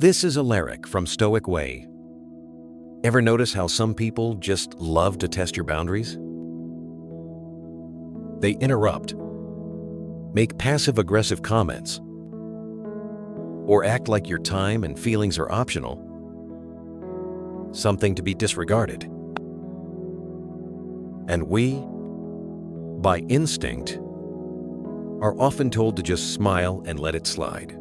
This is Alaric from Stoic Way. Ever notice how some people just love to test your boundaries? They interrupt, make passive-aggressive comments, or act like your time and feelings are optional, something to be disregarded. And we, by instinct, are often told to just smile and let it slide.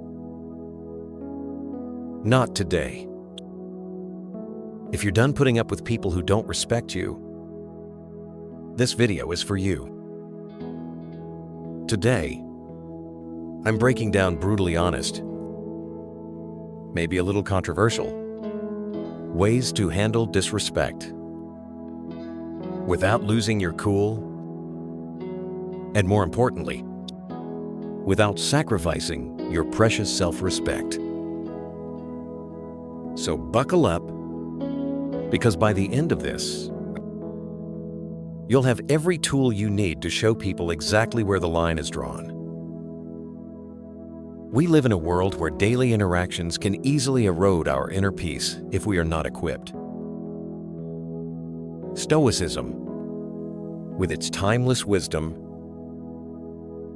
Not today. If you're done putting up with people who don't respect you, this video is for you. Today, I'm breaking down brutally honest, maybe a little controversial, ways to handle disrespect without losing your cool, and more importantly, without sacrificing your precious self-respect. So buckle up, because by the end of this, you'll have every tool you need to show people exactly where the line is drawn. We live in a world where daily interactions can easily erode our inner peace if we are not equipped. Stoicism, with its timeless wisdom,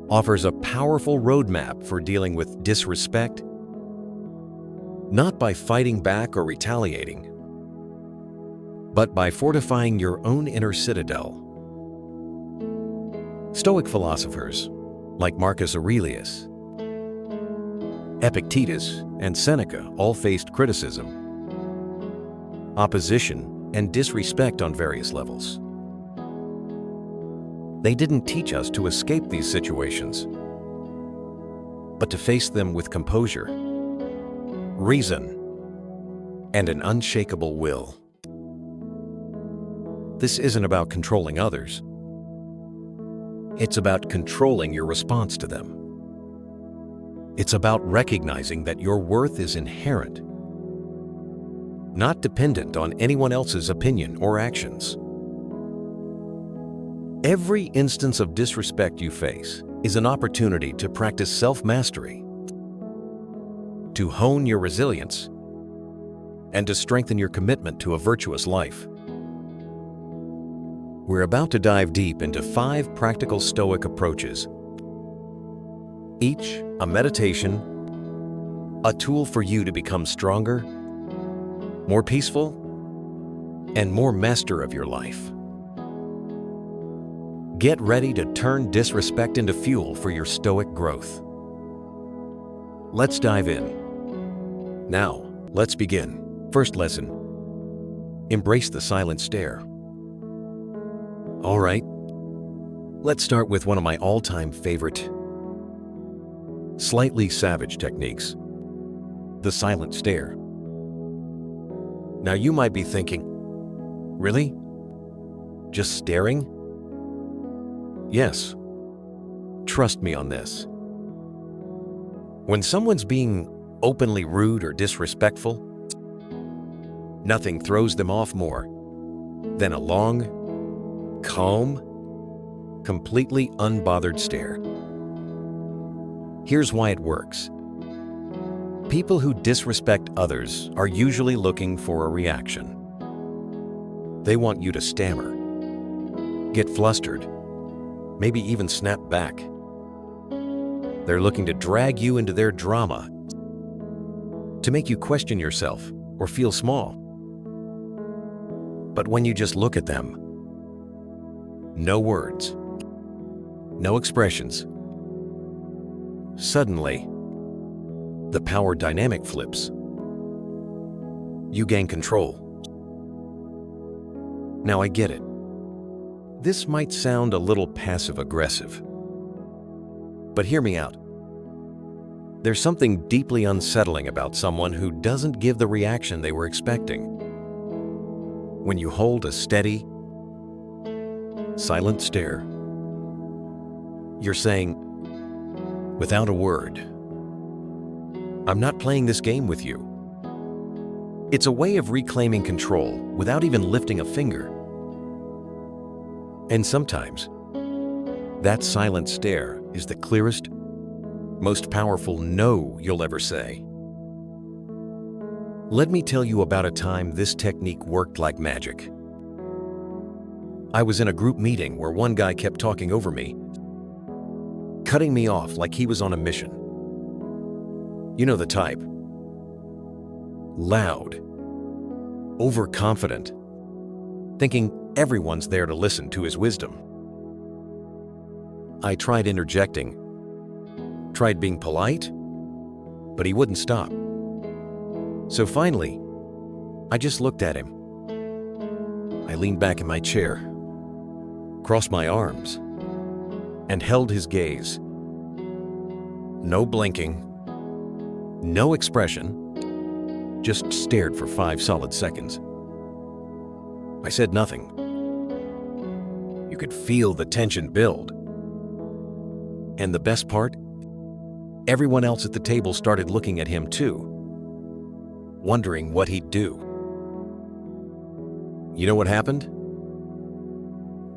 offers a powerful roadmap for dealing with disrespect, not by fighting back or retaliating, but by fortifying your own inner citadel. Stoic philosophers like Marcus Aurelius, Epictetus, and Seneca all faced criticism, opposition, and disrespect on various levels. They didn't teach us to escape these situations, but to face them with composure, reason, and an unshakable will. This isn't about controlling others. It's about controlling your response to them. It's about recognizing that your worth is inherent, not dependent on anyone else's opinion or actions. Every instance of disrespect you face is an opportunity to practice self-mastery, to hone your resilience, and to strengthen your commitment to a virtuous life. We're about to dive deep into 5 practical Stoic approaches, each a meditation, a tool for you to become stronger, more peaceful, and more master of your life. Get ready to turn disrespect into fuel for your Stoic growth. Let's dive in. Now, let's begin. First lesson: embrace the silent stare. All right, let's start with one of my all-time favorite, slightly savage techniques, the silent stare. Now you might be thinking, really? Just staring? Yes, trust me on this. When someone's being openly rude or disrespectful, nothing throws them off more than a long, calm, completely unbothered stare. Here's why it works. People who disrespect others are usually looking for a reaction. They want you to stammer, get flustered, maybe even snap back. They're looking to drag you into their drama, to make you question yourself or feel small. But when you just look at them, no words, no expressions, suddenly, the power dynamic flips. You gain control. Now I get it. This might sound a little passive-aggressive, but hear me out. There's something deeply unsettling about someone who doesn't give the reaction they were expecting. When you hold a steady, silent stare, you're saying, without a word, I'm not playing this game with you. It's a way of reclaiming control without even lifting a finger. And sometimes, that silent stare is the clearest, most powerful no you'll ever say. Let me tell you about a time this technique worked like magic. I was in a group meeting where one guy kept talking over me, cutting me off like he was on a mission. You know the type. Loud, overconfident, thinking everyone's there to listen to his wisdom. I tried interjecting, tried being polite, but he wouldn't stop. So finally, I just looked at him. I leaned back in my chair, crossed my arms, and held his gaze. No blinking, no expression, just stared for 5 solid seconds. I said nothing. You could feel the tension build. And the best part? Everyone else at the table started looking at him too, wondering what he'd do. You know what happened?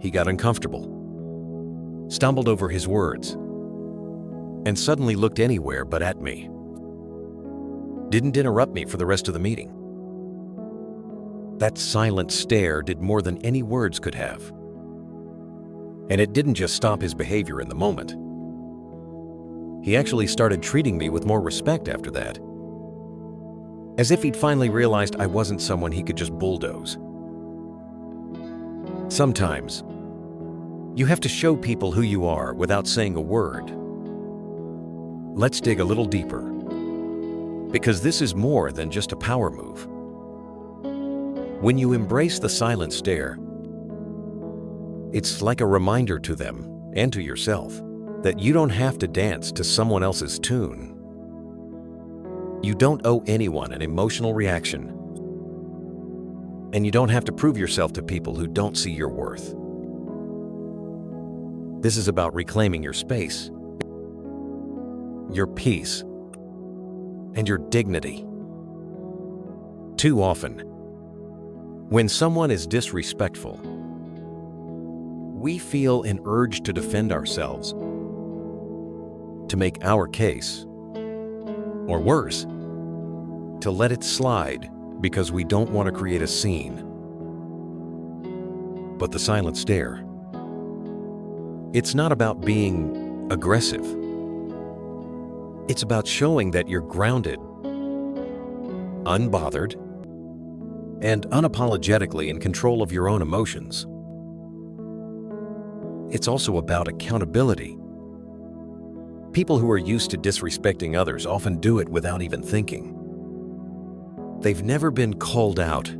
He got uncomfortable, stumbled over his words, and suddenly looked anywhere but at me. Didn't interrupt me for the rest of the meeting. That silent stare did more than any words could have. And it didn't just stop his behavior in the moment. He actually started treating me with more respect after that, as if he'd finally realized I wasn't someone he could just bulldoze. Sometimes, you have to show people who you are without saying a word. Let's dig a little deeper, because this is more than just a power move. When you embrace the silent stare, it's like a reminder to them and to yourself that you don't have to dance to someone else's tune. You don't owe anyone an emotional reaction, and you don't have to prove yourself to people who don't see your worth. This is about reclaiming your space, your peace, and your dignity. Too often, when someone is disrespectful, we feel an urge to defend ourselves, to make our case, or worse, to let it slide because we don't want to create a scene. But the silent stare, it's not about being aggressive. It's about showing that you're grounded, unbothered, and unapologetically in control of your own emotions. It's also about accountability. People who are used to disrespecting others often do it without even thinking. They've never been called out,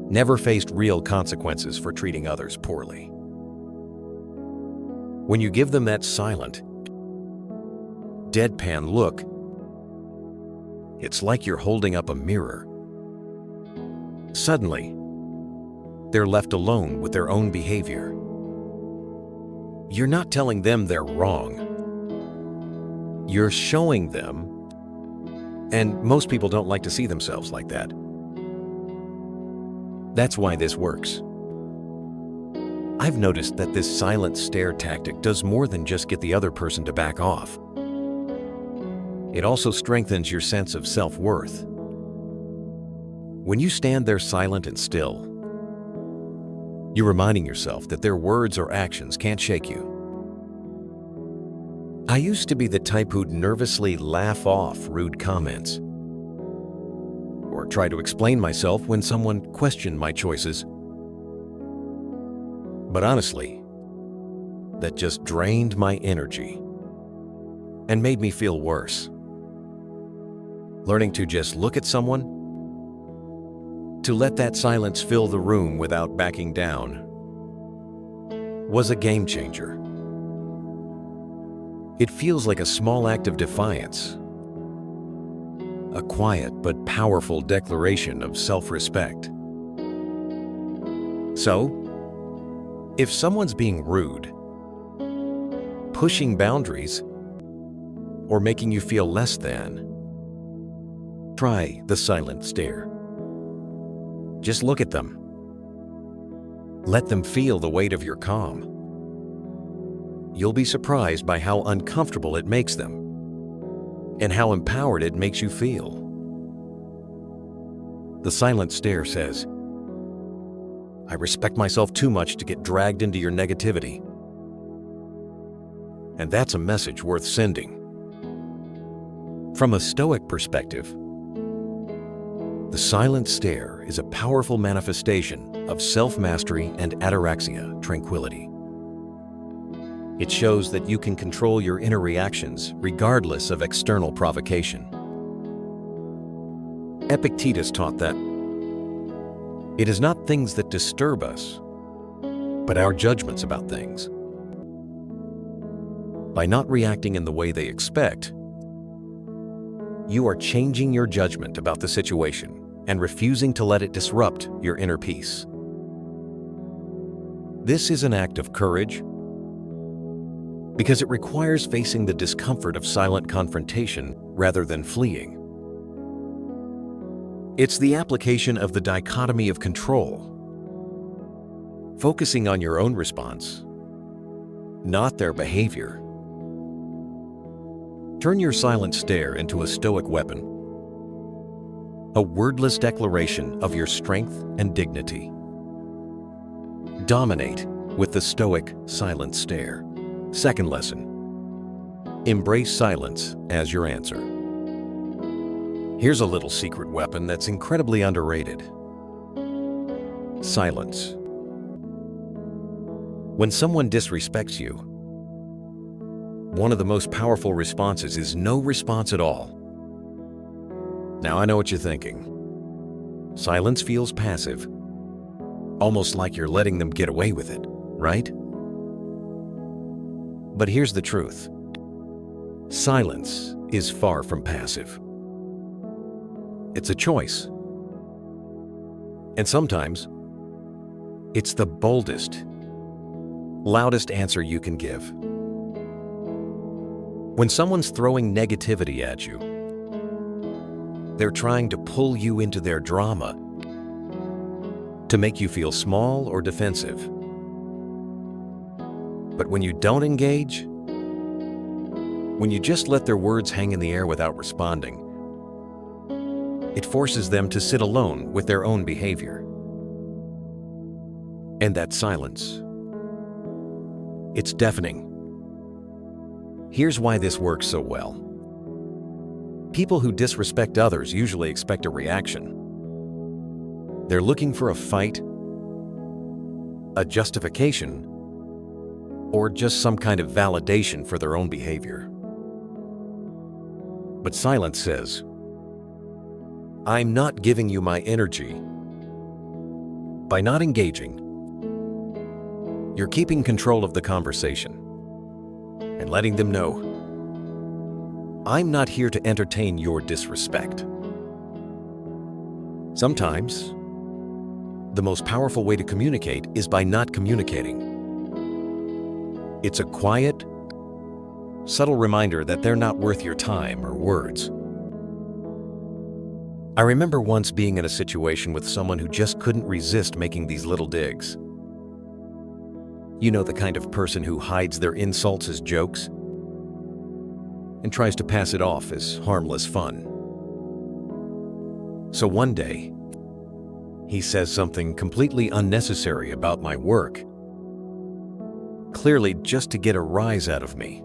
never faced real consequences for treating others poorly. When you give them that silent, deadpan look, it's like you're holding up a mirror. Suddenly, they're left alone with their own behavior. You're not telling them they're wrong. You're showing them, and most people don't like to see themselves like that. That's why this works. I've noticed that this silent stare tactic does more than just get the other person to back off. It also strengthens your sense of self-worth. When you stand there silent and still, you're reminding yourself that their words or actions can't shake you. I used to be the type who'd nervously laugh off rude comments, or try to explain myself when someone questioned my choices. But honestly, that just drained my energy and made me feel worse. Learning to just look at someone, to let that silence fill the room without backing down, was a game changer. It feels like a small act of defiance, a quiet but powerful declaration of self-respect. So, if someone's being rude, pushing boundaries, or making you feel less than, try the silent stare. Just look at them. Let them feel the weight of your calm. You'll be surprised by how uncomfortable it makes them and how empowered it makes you feel. The silent stare says, "I respect myself too much to get dragged into your negativity." And that's a message worth sending. From a Stoic perspective, the silent stare is a powerful manifestation of self-mastery and ataraxia, tranquility. It shows that you can control your inner reactions regardless of external provocation. Epictetus taught that it is not things that disturb us, but our judgments about things. By not reacting in the way they expect, you are changing your judgment about the situation and refusing to let it disrupt your inner peace. This is an act of courage because it requires facing the discomfort of silent confrontation rather than fleeing. It's the application of the dichotomy of control, focusing on your own response, not their behavior. Turn your silent stare into a Stoic weapon, a wordless declaration of your strength and dignity. Dominate with the Stoic silent stare. Second lesson, embrace silence as your answer. Here's a little secret weapon that's incredibly underrated. Silence. When someone disrespects you, one of the most powerful responses is no response at all. Now I know what you're thinking. Silence feels passive, almost like you're letting them get away with it, right? But here's the truth. Silence is far from passive. It's a choice. And sometimes, it's the boldest, loudest answer you can give. When someone's throwing negativity at you, they're trying to pull you into their drama to make you feel small or defensive. But when you don't engage, when you just let their words hang in the air without responding, it forces them to sit alone with their own behavior. And that silence, it's deafening. Here's why this works so well. People who disrespect others usually expect a reaction. They're looking for a fight, a justification, or just some kind of validation for their own behavior. But silence says, "I'm not giving you my energy." By not engaging, you're keeping control of the conversation and letting them know, "I'm not here to entertain your disrespect." Sometimes, the most powerful way to communicate is by not communicating. It's a quiet, subtle reminder that they're not worth your time or words. I remember once being in a situation with someone who just couldn't resist making these little digs. You know, the kind of person who hides their insults as jokes and tries to pass it off as harmless fun. So one day, he says something completely unnecessary about my work, clearly just to get a rise out of me.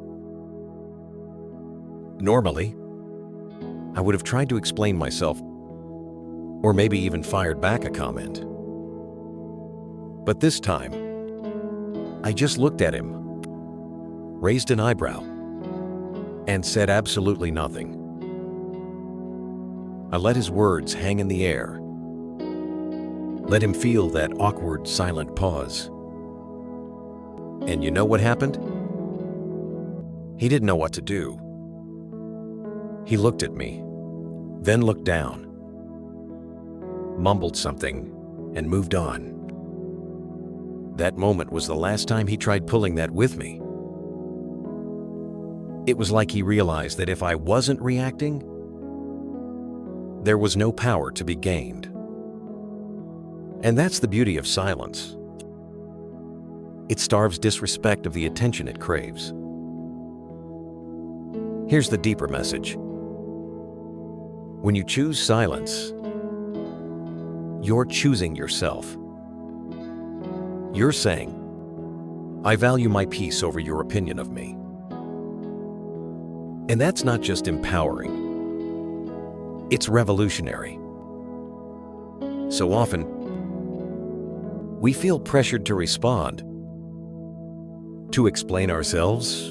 Normally, I would have tried to explain myself, or maybe even fired back a comment. But this time, I just looked at him, raised an eyebrow, and said absolutely nothing. I let his words hang in the air, let him feel that awkward, silent pause. And you know what happened? He didn't know what to do. He looked at me, then looked down, mumbled something, and moved on. That moment was the last time he tried pulling that with me. It was like he realized that if I wasn't reacting, there was no power to be gained. And that's the beauty of silence. It starves disrespect of the attention it craves. Here's the deeper message. When you choose silence, you're choosing yourself. You're saying, "I value my peace over your opinion of me." And that's not just empowering, it's revolutionary. So often, we feel pressured to respond, to explain ourselves,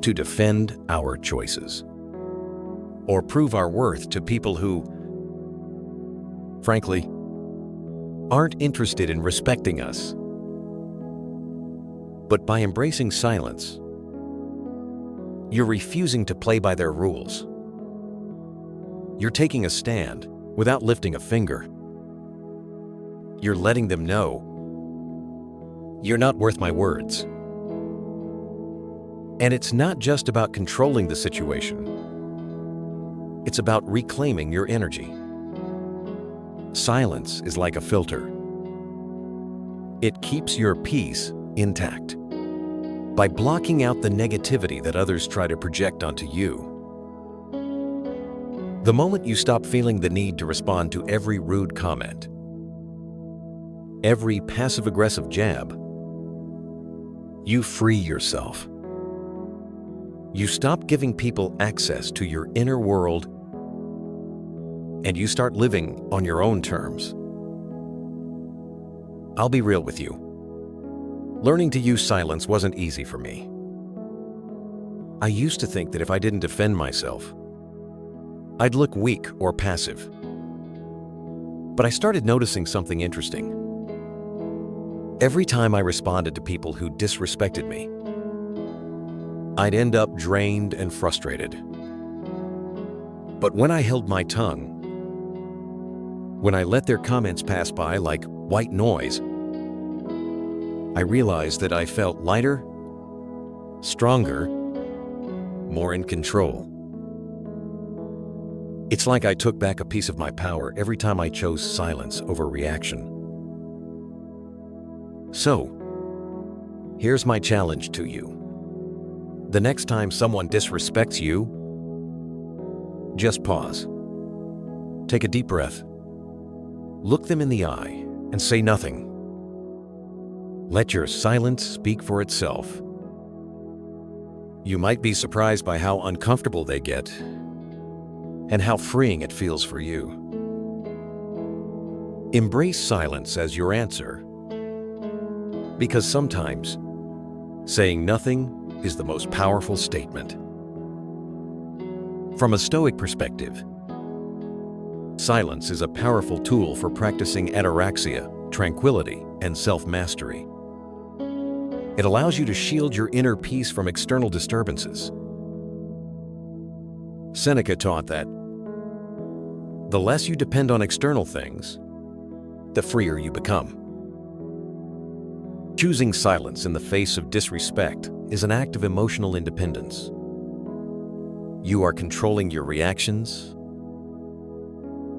to defend our choices, or prove our worth to people who, frankly, aren't interested in respecting us. But by embracing silence, you're refusing to play by their rules. You're taking a stand without lifting a finger. You're letting them know, "You're not worth my words." And it's not just about controlling the situation. It's about reclaiming your energy. Silence is like a filter. It keeps your peace intact by blocking out the negativity that others try to project onto you. The moment you stop feeling the need to respond to every rude comment, every passive-aggressive jab, you free yourself. You stop giving people access to your inner world, and you start living on your own terms. I'll be real with you. Learning to use silence wasn't easy for me. I used to think that if I didn't defend myself, I'd look weak or passive. But I started noticing something interesting. Every time I responded to people who disrespected me, I'd end up drained and frustrated. But when I held my tongue, when I let their comments pass by like white noise, I realized that I felt lighter, stronger, more in control. It's like I took back a piece of my power every time I chose silence over reaction. So, here's my challenge to you. The next time someone disrespects you, just pause. Take a deep breath. Look them in the eye and say nothing. Let your silence speak for itself. You might be surprised by how uncomfortable they get and how freeing it feels for you. Embrace silence as your answer, because sometimes saying nothing is the most powerful statement. From a Stoic perspective, silence is a powerful tool for practicing ataraxia, tranquility, and self-mastery. It allows you to shield your inner peace from external disturbances. Seneca taught that the less you depend on external things, the freer you become. Choosing silence in the face of disrespect is an act of emotional independence. You are controlling your reactions,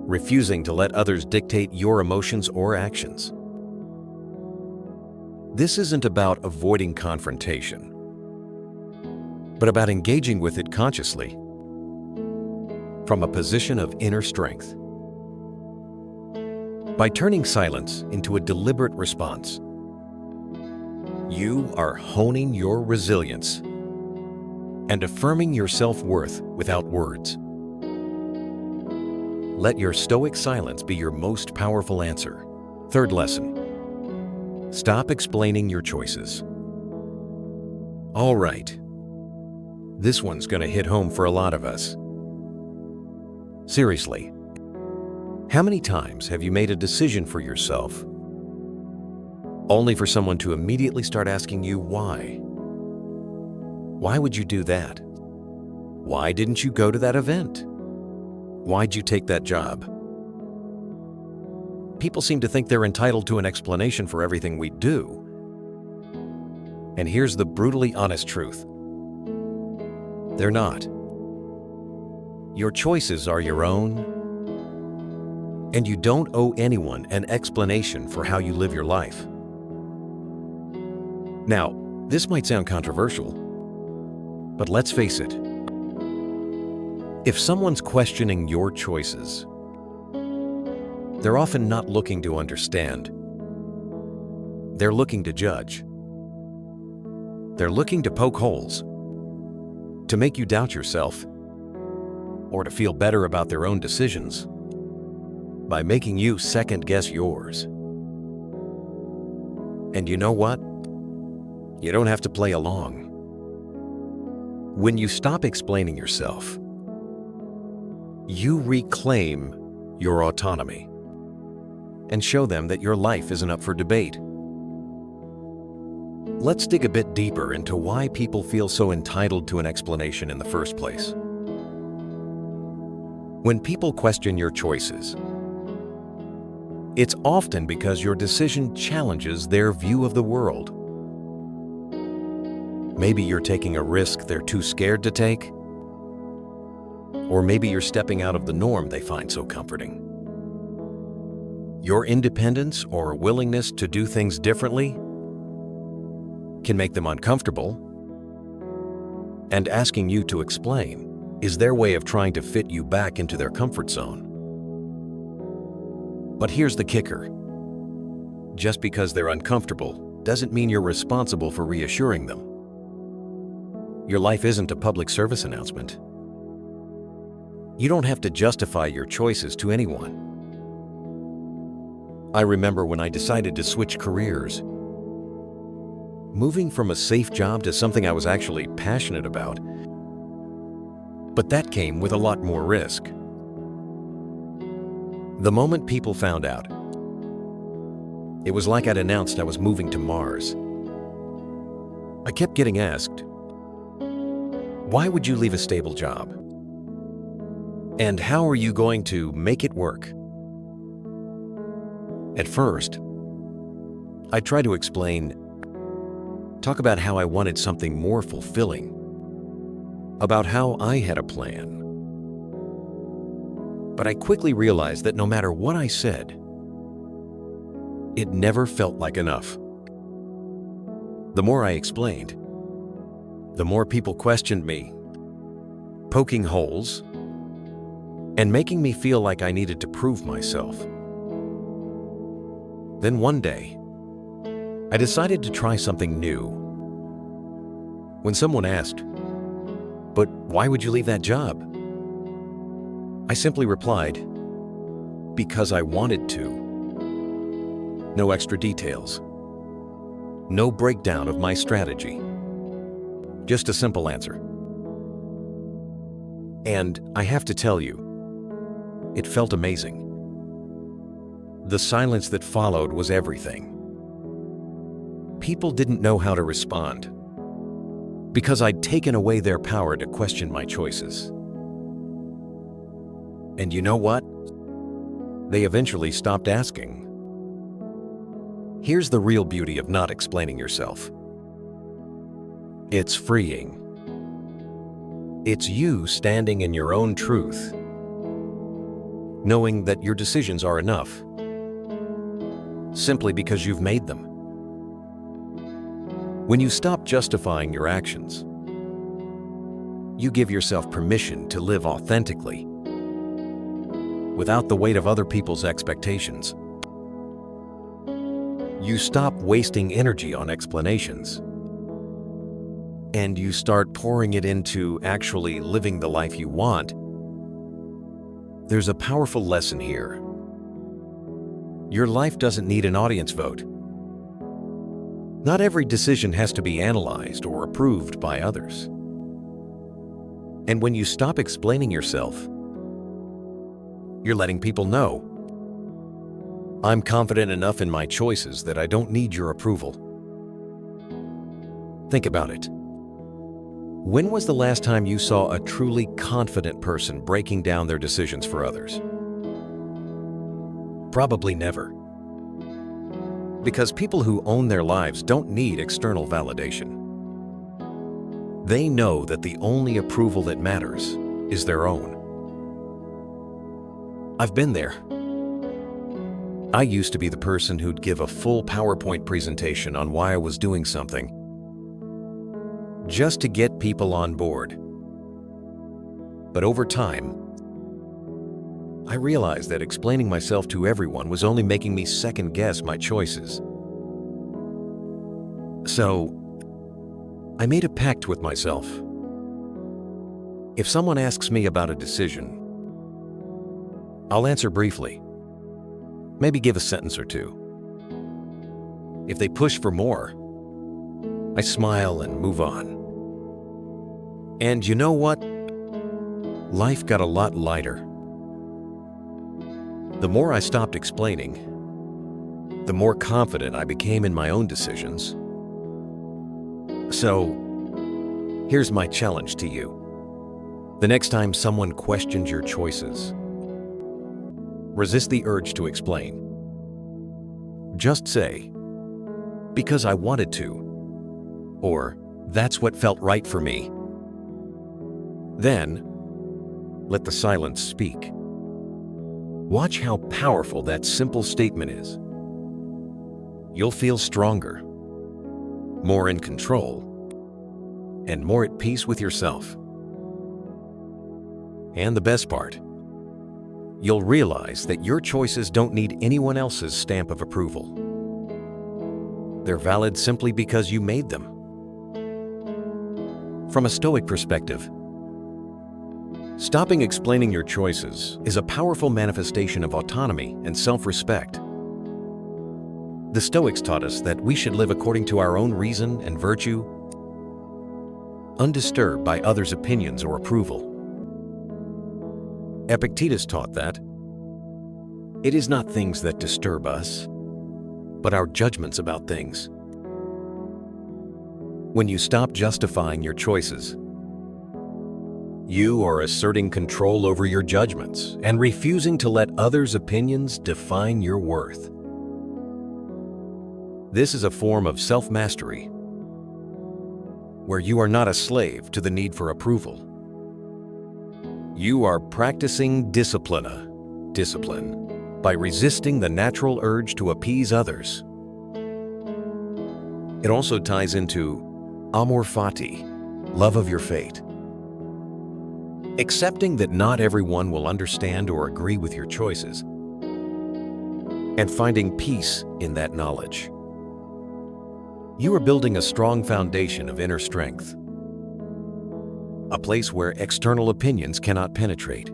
refusing to let others dictate your emotions or actions. This isn't about avoiding confrontation, but about engaging with it consciously, from a position of inner strength. By turning silence into a deliberate response, you are honing your resilience and affirming your self-worth without words. Let your Stoic silence be your most powerful answer. Third lesson. Stop explaining your choices. All right. This one's gonna hit home for a lot of us. Seriously, how many times have you made a decision for yourself, only for someone to immediately start asking you why? Why would you do that? Why didn't you go to that event? Why'd you take that job? People seem to think they're entitled to an explanation for everything we do. And here's the brutally honest truth. They're not. Your choices are your own, and you don't owe anyone an explanation for how you live your life. Now, this might sound controversial, but let's face it. If someone's questioning your choices, They're often not looking to understand. They're looking to judge. They're looking to poke holes, to make you doubt yourself, or to feel better about their own decisions by making you second-guess yours. And you know what? You don't have to play along. When you stop explaining yourself, you reclaim your autonomy and show them that your life isn't up for debate. Let's dig a bit deeper into why people feel so entitled to an explanation in the first place. When people question your choices, it's often because your decision challenges their view of the world. Maybe you're taking a risk they're too scared to take, or maybe you're stepping out of the norm they find so comforting. Your independence or willingness to do things differently can make them uncomfortable, and asking you to explain is their way of trying to fit you back into their comfort zone. But here's the kicker. Just because they're uncomfortable doesn't mean you're responsible for reassuring them. Your life isn't a public service announcement. You don't have to justify your choices to anyone. I remember when I decided to switch careers. Moving from a safe job to something I was actually passionate about. But that came with a lot more risk. The moment people found out, it was like I'd announced I was moving to Mars. I kept getting asked, why would you leave a stable job? And how are you going to make it work? At first, I tried to talk about how I wanted something more fulfilling, about how I had a plan. But I quickly realized that no matter what I said, it never felt like enough. The more I explained, the more people questioned me, poking holes, and making me feel like I needed to prove myself. Then one day, I decided to try something new. When someone asked, "But why would you leave that job?" I simply replied, "Because I wanted to." No extra details. No breakdown of my strategy. Just a simple answer. And I have to tell you, it felt amazing. The silence that followed was everything. People didn't know how to respond because I'd taken away their power to question my choices. And you know what? They eventually stopped asking. Here's the real beauty of not explaining yourself. It's freeing. It's you standing in your own truth, knowing that your decisions are enough, simply because you've made them. When you stop justifying your actions, you give yourself permission to live authentically, without the weight of other people's expectations. You stop wasting energy on explanations, and you start pouring it into actually living the life you want. There's a powerful lesson here. Your life doesn't need an audience vote. Not every decision has to be analyzed or approved by others. And when you stop explaining yourself, you're letting people know, I'm confident enough in my choices that I don't need your approval. Think about it. When was the last time you saw a truly confident person breaking down their decisions for others? Probably never. Because people who own their lives don't need external validation. They know that the only approval that matters is their own. I've been there. I used to be the person who'd give a full PowerPoint presentation on why I was doing something, just to get people on board. But over time, I realized that explaining myself to everyone was only making me second-guess my choices. So, I made a pact with myself. If someone asks me about a decision, I'll answer briefly, maybe give a sentence or two. If they push for more, I smile and move on. And you know what? Life got a lot lighter. The more I stopped explaining, the more confident I became in my own decisions. So, here's my challenge to you. The next time someone questions your choices, resist the urge to explain. Just say, "Because I wanted to," or "That's what felt right for me." Then, let the silence speak. Watch how powerful that simple statement is. You'll feel stronger, more in control, and more at peace with yourself. And the best part, you'll realize that your choices don't need anyone else's stamp of approval. They're valid simply because you made them. From a Stoic perspective, stopping explaining your choices is a powerful manifestation of autonomy and self-respect. The Stoics taught us that we should live according to our own reason and virtue, undisturbed by others' opinions or approval. Epictetus taught that it is not things that disturb us, but our judgments about things. When you stop justifying your choices, you are asserting control over your judgments and refusing to let others' opinions define your worth. This is a form of self-mastery, where you are not a slave to the need for approval. You are practicing discipline by resisting the natural urge to appease others. It also ties into amor fati, love of your fate. Accepting that not everyone will understand or agree with your choices, and finding peace in that knowledge. You are building a strong foundation of inner strength, a place where external opinions cannot penetrate.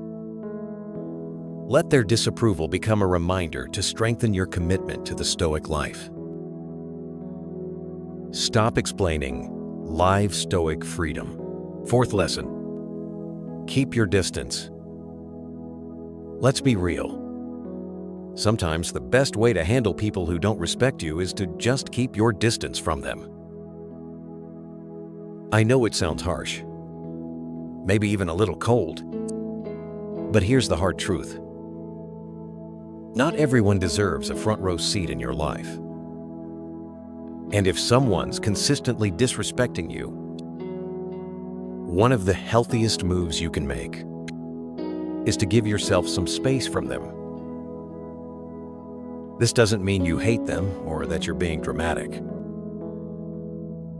Let their disapproval become a reminder to strengthen your commitment to the Stoic life. Stop explaining. Live Stoic freedom. Fourth lesson. Keep your distance. Let's be real. Sometimes the best way to handle people who don't respect you is to just keep your distance from them. I know it sounds harsh, maybe even a little cold, but here's the hard truth. Not everyone deserves a front row seat in your life. And if someone's consistently disrespecting you, one of the healthiest moves you can make is to give yourself some space from them. This doesn't mean you hate them or that you're being dramatic.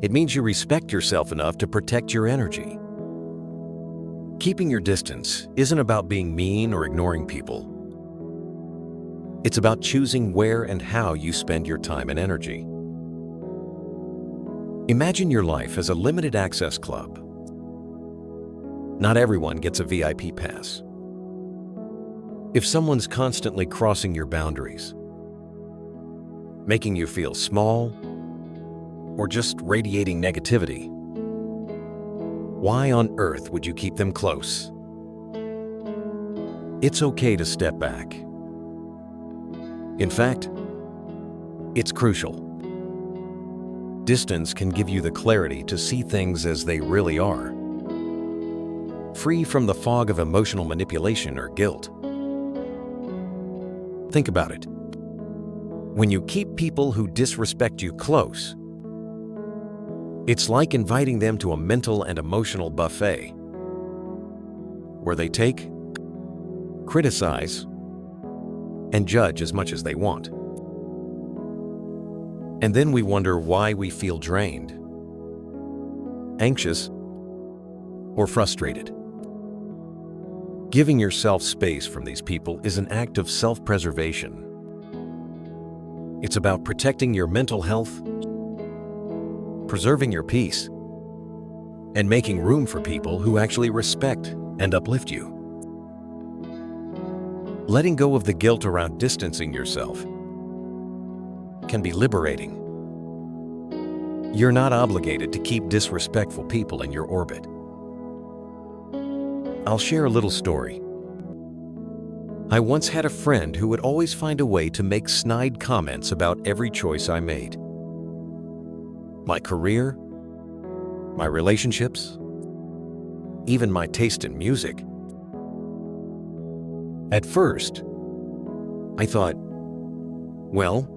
It means you respect yourself enough to protect your energy. Keeping your distance isn't about being mean or ignoring people. It's about choosing where and how you spend your time and energy. Imagine your life as a limited access club. Not everyone gets a VIP pass. If someone's constantly crossing your boundaries, making you feel small, or just radiating negativity, why on earth would you keep them close? It's okay to step back. In fact, it's crucial. Distance can give you the clarity to see things as they really are, free from the fog of emotional manipulation or guilt. Think about it. When you keep people who disrespect you close, it's like inviting them to a mental and emotional buffet, where they take, criticize, and judge as much as they want. And then we wonder why we feel drained, anxious, or frustrated. Giving yourself space from these people is an act of self-preservation. It's about protecting your mental health, preserving your peace, and making room for people who actually respect and uplift you. Letting go of the guilt around distancing yourself can be liberating. You're not obligated to keep disrespectful people in your orbit. I'll share a little story. I once had a friend who would always find a way to make snide comments about every choice I made. My career, my relationships, even my taste in music. At first, I thought, well,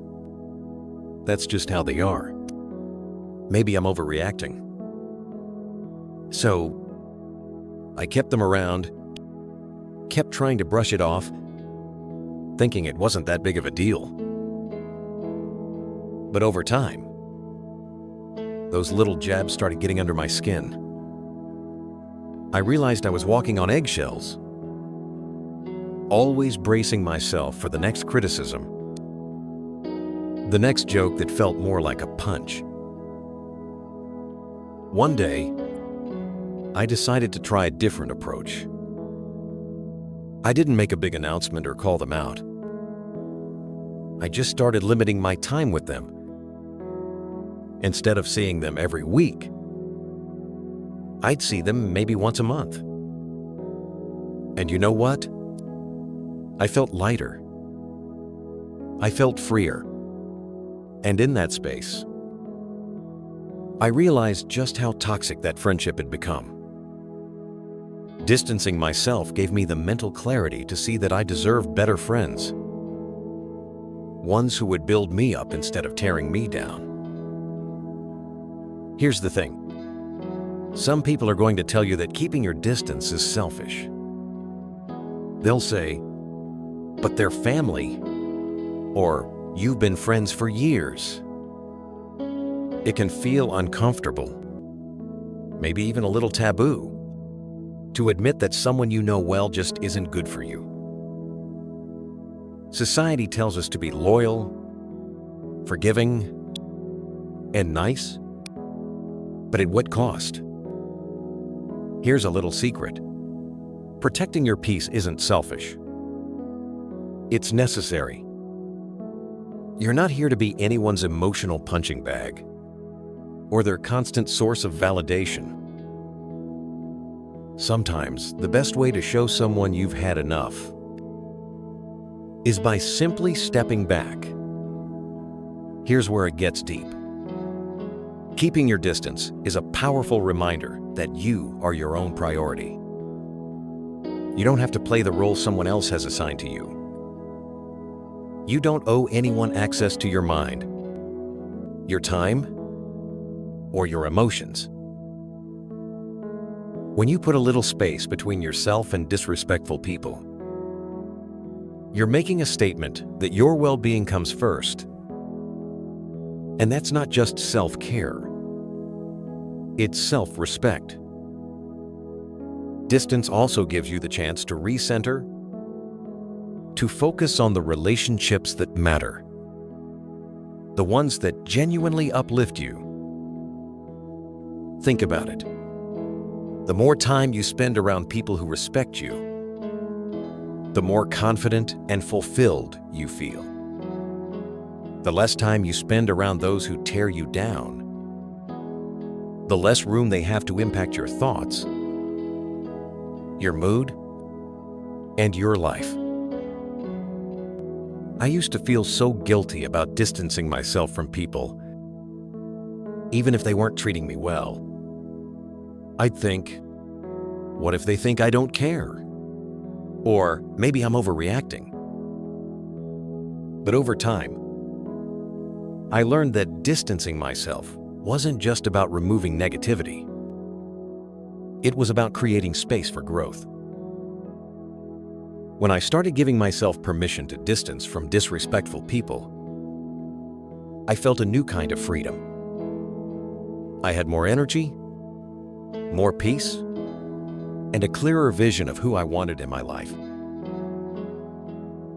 that's just how they are. Maybe I'm overreacting. So, I kept them around, kept trying to brush it off, thinking it wasn't that big of a deal. But over time, those little jabs started getting under my skin. I realized I was walking on eggshells, always bracing myself for the next criticism, the next joke that felt more like a punch. One day, I decided to try a different approach. I didn't make a big announcement or call them out. I just started limiting my time with them. Instead of seeing them every week, I'd see them maybe once a month. And you know what? I felt lighter. I felt freer. And in that space, I realized just how toxic that friendship had become. Distancing myself gave me the mental clarity to see that I deserved better friends. Ones who would build me up instead of tearing me down. Here's the thing. Some people are going to tell you that keeping your distance is selfish. They'll say, but they're family, or you've been friends for years. It can feel uncomfortable, maybe even a little taboo, to admit that someone you know well just isn't good for you. Society tells us to be loyal, forgiving, and nice, but at what cost? Here's a little secret. Protecting your peace isn't selfish. It's necessary. You're not here to be anyone's emotional punching bag or their constant source of validation. Sometimes, the best way to show someone you've had enough is by simply stepping back. Here's where it gets deep. Keeping your distance is a powerful reminder that you are your own priority. You don't have to play the role someone else has assigned to you. You don't owe anyone access to your mind, your time, or your emotions. When you put a little space between yourself and disrespectful people, you're making a statement that your well-being comes first. And that's not just self-care. It's self-respect. Distance also gives you the chance to recenter, to focus on the relationships that matter, the ones that genuinely uplift you. Think about it. The more time you spend around people who respect you, the more confident and fulfilled you feel. The less time you spend around those who tear you down, the less room they have to impact your thoughts, your mood, and your life. I used to feel so guilty about distancing myself from people, even if they weren't treating me well. I'd think, what if they think I don't care? Or maybe I'm overreacting. But over time, I learned that distancing myself wasn't just about removing negativity. It was about creating space for growth. When I started giving myself permission to distance from disrespectful people, I felt a new kind of freedom. I had more energy, more peace, and a clearer vision of who I wanted in my life.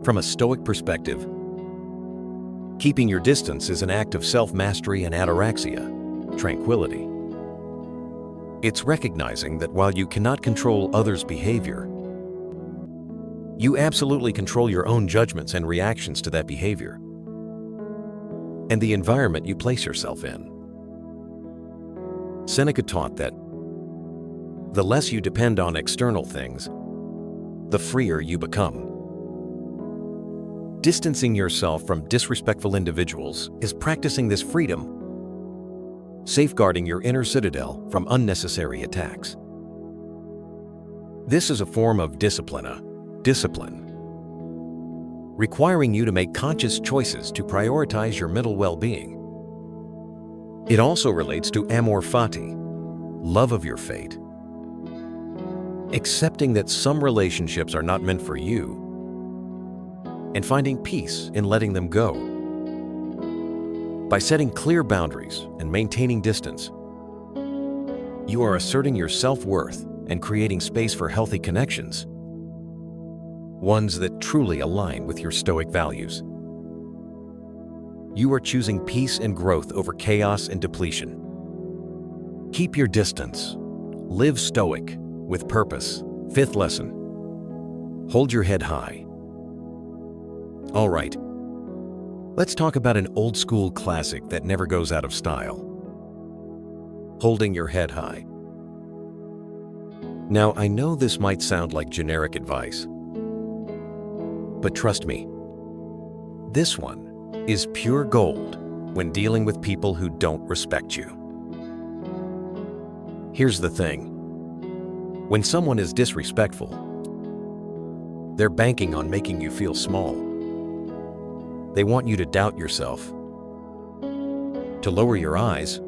From a Stoic perspective, keeping your distance is an act of self-mastery and ataraxia, tranquility. It's recognizing that while you cannot control others' behavior, you absolutely control your own judgments and reactions to that behavior, and the environment you place yourself in. Seneca taught that the less you depend on external things, the freer you become. Distancing yourself from disrespectful individuals is practicing this freedom, safeguarding your inner citadel from unnecessary attacks. This is a form of discipline, requiring you to make conscious choices to prioritize your mental well-being. It also relates to amor fati, love of your fate, accepting that some relationships are not meant for you, and finding peace in letting them go. By setting clear boundaries and maintaining distance, you are asserting your self-worth and creating space for healthy connections, ones that truly align with your Stoic values. You are choosing peace and growth over chaos and depletion. Keep your distance. Live Stoic with purpose. Fifth lesson: hold your head high. All right, let's talk about an old school classic that never goes out of style: holding your head high. Now, I know this might sound like generic advice, but trust me, this one is pure gold when dealing with people who don't respect you. Here's the thing: when someone is disrespectful, they're banking on making you feel small. They want you to doubt yourself, to lower your eyes,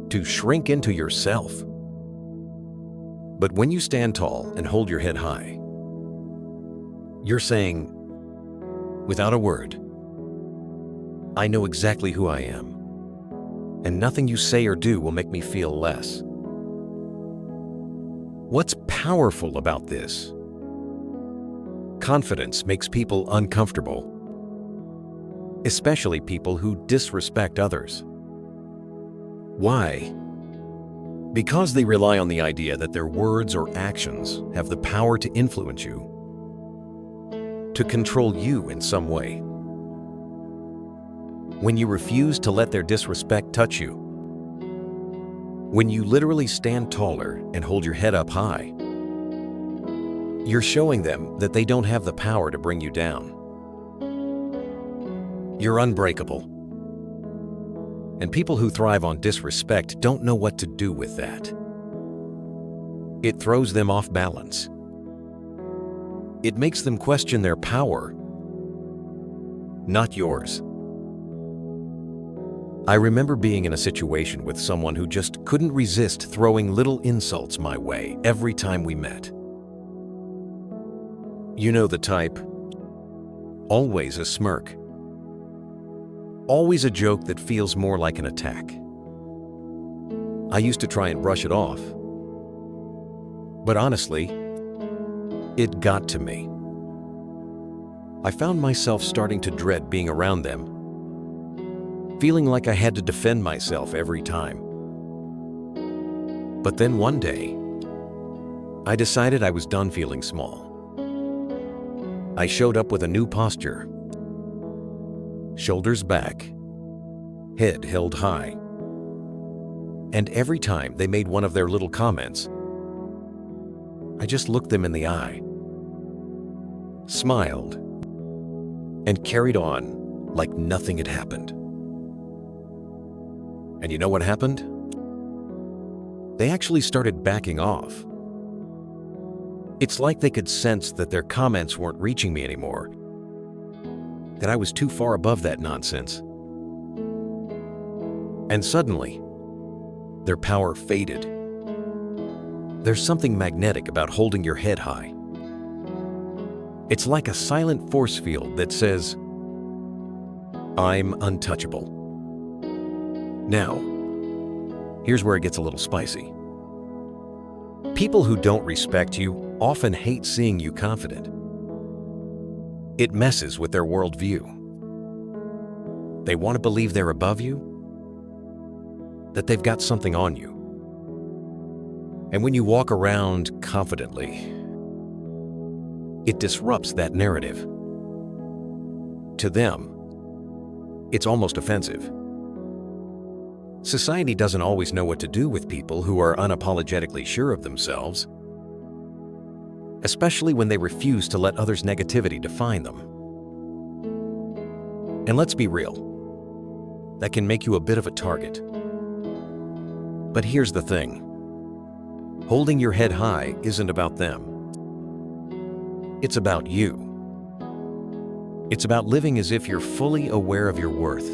to shrink into yourself. But when you stand tall and hold your head high, you're saying, without a word, I know exactly who I am, and nothing you say or do will make me feel less. What's powerful about this? Confidence makes people uncomfortable, especially people who disrespect others. Why? Because they rely on the idea that their words or actions have the power to influence you, to control you in some way. When you refuse to let their disrespect touch you, when you literally stand taller and hold your head up high, you're showing them that they don't have the power to bring you down. You're unbreakable. And people who thrive on disrespect don't know what to do with that. It throws them off balance. It makes them question their power, not yours. I remember being in a situation with someone who just couldn't resist throwing little insults my way every time we met. You know the type. Always a smirk. Always a joke that feels more like an attack. I used to try and brush it off, but honestly, it got to me. I found myself starting to dread being around them, feeling like I had to defend myself every time. But then one day, I decided I was done feeling small. I showed up with a new posture. Shoulders back, head held high. And every time they made one of their little comments, I just looked them in the eye, smiled, and carried on like nothing had happened. And you know what happened? They actually started backing off. It's like they could sense that their comments weren't reaching me anymore, that I was too far above that nonsense. And suddenly, their power faded. There's something magnetic about holding your head high. It's like a silent force field that says, I'm untouchable. Now, here's where it gets a little spicy. People who don't respect you often hate seeing you confident. It messes with their worldview. They want to believe they're above you, that they've got something on you. And when you walk around confidently, it disrupts that narrative. To them, it's almost offensive. Society doesn't always know what to do with people who are unapologetically sure of themselves, especially when they refuse to let others' negativity define them. And let's be real, that can make you a bit of a target. But here's the thing. Holding your head high isn't about them. It's about you. It's about living as if you're fully aware of your worth,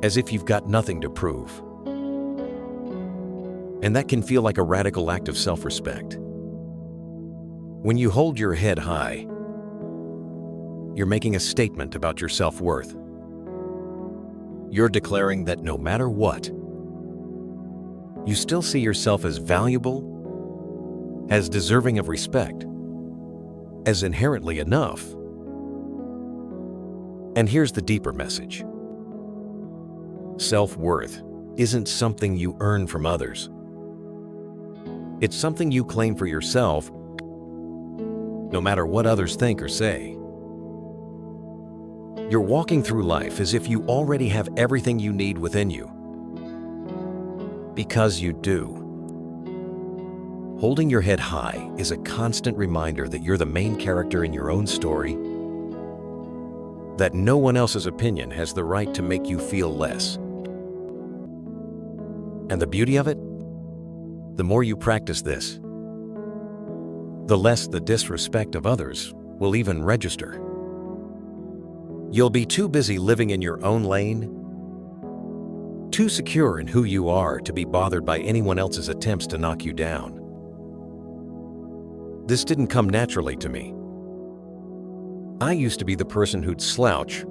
as if you've got nothing to prove. And that can feel like a radical act of self-respect. When you hold your head high, you're making a statement about your self-worth. You're declaring that no matter what, you still see yourself as valuable, as deserving of respect, as inherently enough. And here's the deeper message. Self-worth isn't something you earn from others. It's something you claim for yourself, no matter what others think or say. You're walking through life as if you already have everything you need within you. Because you do. Holding your head high is a constant reminder that you're the main character in your own story, that no one else's opinion has the right to make you feel less. And the beauty of it? The more you practice this, the less the disrespect of others will even register. You'll be too busy living in your own lane, too secure in who you are to be bothered by anyone else's attempts to knock you down. This didn't come naturally to me. I used to be the person who'd slouch,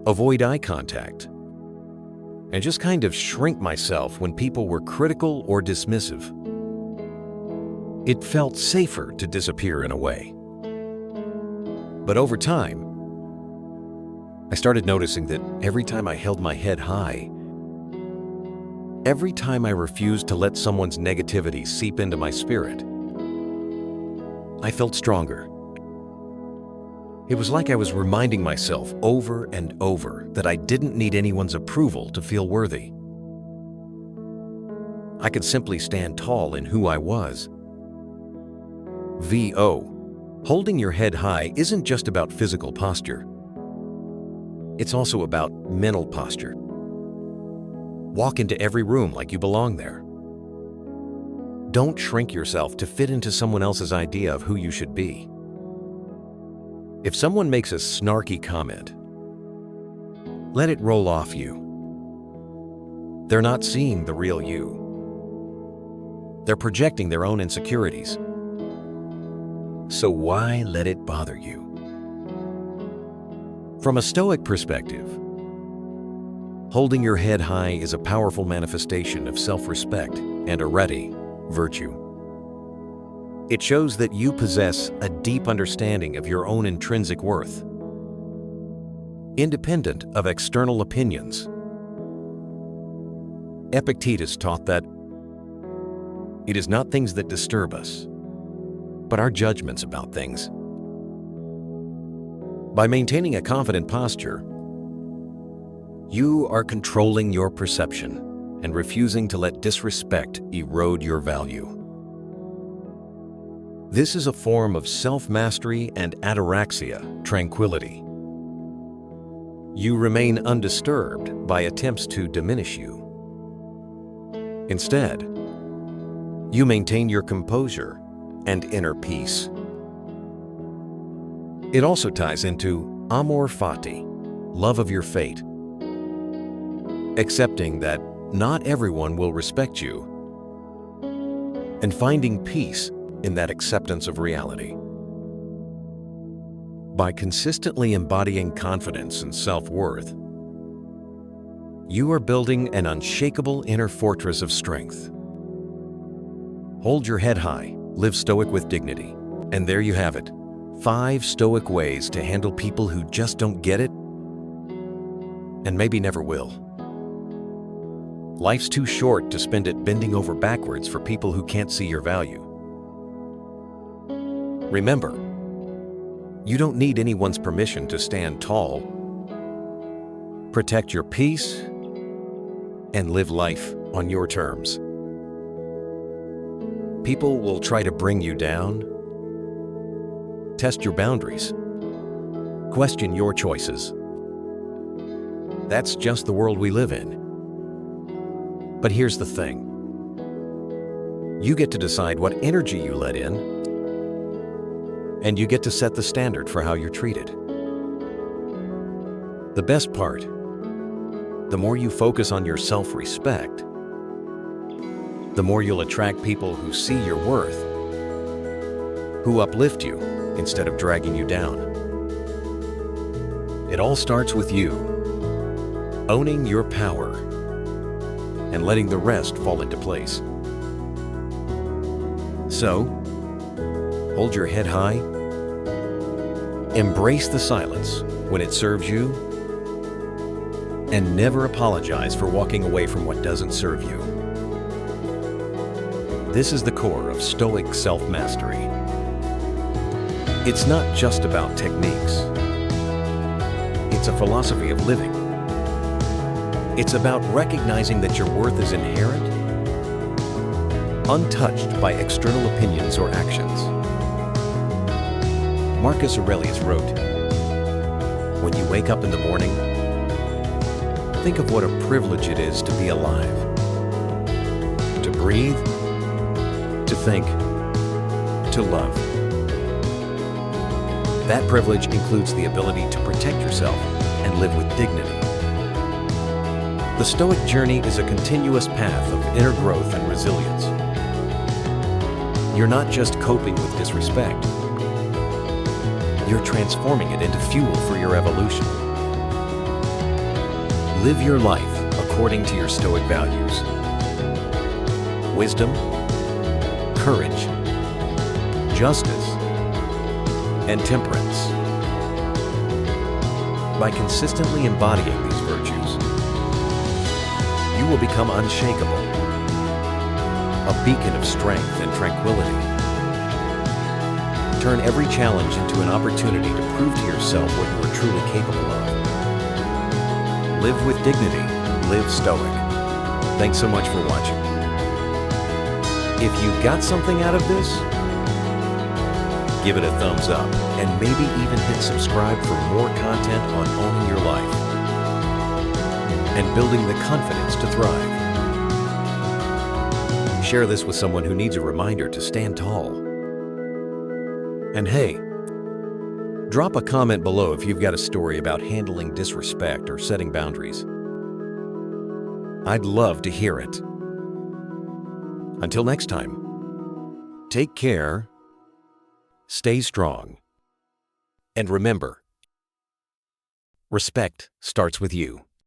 avoid eye contact, and just kind of shrink myself when people were critical or dismissive. It felt safer to disappear in a way. But over time, I started noticing that every time I held my head high, every time I refused to let someone's negativity seep into my spirit, I felt stronger. It was like I was reminding myself over and over that I didn't need anyone's approval to feel worthy. I could simply stand tall in who I was. VO. Holding your head high isn't just about physical posture. It's also about mental posture. Walk into every room like you belong there. Don't shrink yourself to fit into someone else's idea of who you should be. If someone makes a snarky comment, let it roll off you. They're not seeing the real you. They're projecting their own insecurities. So why let it bother you? From a Stoic perspective, holding your head high is a powerful manifestation of self-respect and a ready virtue. It shows that you possess a deep understanding of your own intrinsic worth, independent of external opinions. Epictetus taught that it is not things that disturb us, but our judgments about things. By maintaining a confident posture, you are controlling your perception and refusing to let disrespect erode your value. This is a form of self-mastery and ataraxia, tranquility. You remain undisturbed by attempts to diminish you. Instead, you maintain your composure and inner peace. It also ties into amor fati, love of your fate, accepting that not everyone will respect you, and finding peace in that acceptance of reality. By consistently embodying confidence and self-worth, you are building an unshakable inner fortress of strength. Hold your head high, live stoic with dignity. And there you have it. 5 stoic ways to handle people who just don't get it and maybe never will. Life's too short to spend it bending over backwards for people who can't see your value. Remember, you don't need anyone's permission to stand tall. Protect your peace and live life on your terms. People will try to bring you down, test your boundaries, question your choices. That's just the world we live in. But here's the thing. You get to decide what energy you let in, and you get to set the standard for how you're treated. The best part, the more you focus on your self-respect, the more you'll attract people who see your worth, who uplift you instead of dragging you down. It all starts with you, owning your power and letting the rest fall into place. So, hold your head high, embrace the silence when it serves you, and never apologize for walking away from what doesn't serve you. This is the core of Stoic self-mastery. It's not just about techniques. It's a philosophy of living. It's about recognizing that your worth is inherent, untouched by external opinions or actions. Marcus Aurelius wrote, "When you wake up in the morning, think of what a privilege it is to be alive, to breathe, to think, to love." That privilege includes the ability to protect yourself and live with dignity. The Stoic journey is a continuous path of inner growth and resilience. You're not just coping with disrespect. You're transforming it into fuel for your evolution. Live your life according to your Stoic values. Wisdom, courage, justice, and temperance. By consistently embodying these virtues, you will become unshakable, a beacon of strength and tranquility. Turn every challenge into an opportunity to prove to yourself what you are truly capable of. Live with dignity, live Stoic. Thanks so much for watching. If you got something out of this, give it a thumbs up and maybe even hit subscribe for more content on owning your life and building the confidence to thrive. Share this with someone who needs a reminder to stand tall. And hey, drop a comment below if you've got a story about handling disrespect or setting boundaries. I'd love to hear it. Until next time, take care, stay strong, and remember, respect starts with you.